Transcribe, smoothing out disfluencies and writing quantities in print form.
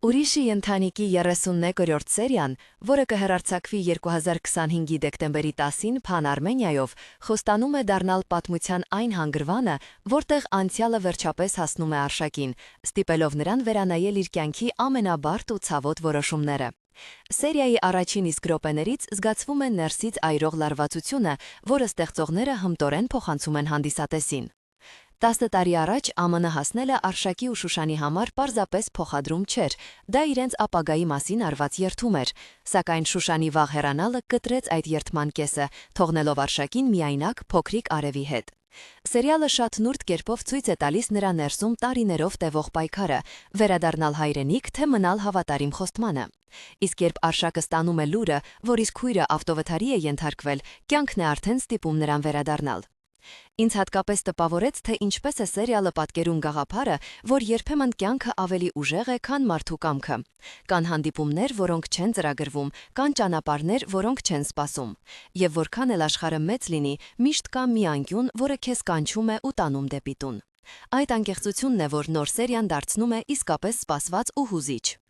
Ուրիշի ընտանիքի 31-րդ սերիան, որը կհեռարձակվի 2025-ի դեկտեմբերի 10-ին Փան Արմենիայով, խոստանում է դառնալ պատմության այն հանգրվանը, որտեղ անցյալը վերջապես հասնում է Արշակին, ստիպելով նրան վերանայել իր կյանքի ամենաբարդ ու ցավոտ որոշումները։ Սերիայի առաջին իսկ րոպեներից զգացվում է ներսից այրող լարվածությունը, որը ստեղծողները հմտորեն փոխանցում են հանդիսատեսին։ 10 տարի առաջ ԱՄՆ հասնելը Արշակի ու Շուշանի համար պարզապես փոխադրում չէր, դա իրենց ապագայի մասին արված երդում էր, սակայն Շուշանի վաղ հեռանալը կտրեց այդ երդման կեսը, թողնելով Արշակին միայնակ փոքրիկ Արևի հետ։ Սերիալը շատ նուրդ կերպով ցույց է տալիս նրա ներսում տարիներով տևող պայքարը, վերադառնալ հայրենիք, թե մնալ հավատարիմ խոստմանը։ Իսկ երբ Արշակը ստանում է լուրը, որ իսկ քույրը ավտովթարի է ենթարկվել, կյանքն է արդեն ստիպում նրան վերադառնալ։ Ինձ հատկապես տպավորեց, թե ինչպես է սերիալը պատկերում գաղափարը, որ երբեմն կյանքը ավելի ուժեղ է, քան մարդու կամքը։ Կան հանդիպումներ, որոնք չեն ծրագրվում, կան ճանապարհներ, որոնք չեն սպասում։ Եվ որքան էլ աշխարհը մեծ լինի, միշտ կա մի անկյուն, որը քեզ կանչում է ու տանում դեպի տուն։ Այդ անկեղծությունն է, որ նոր սերիան դարձնում է իսկապես սպասված ու հուզիչ։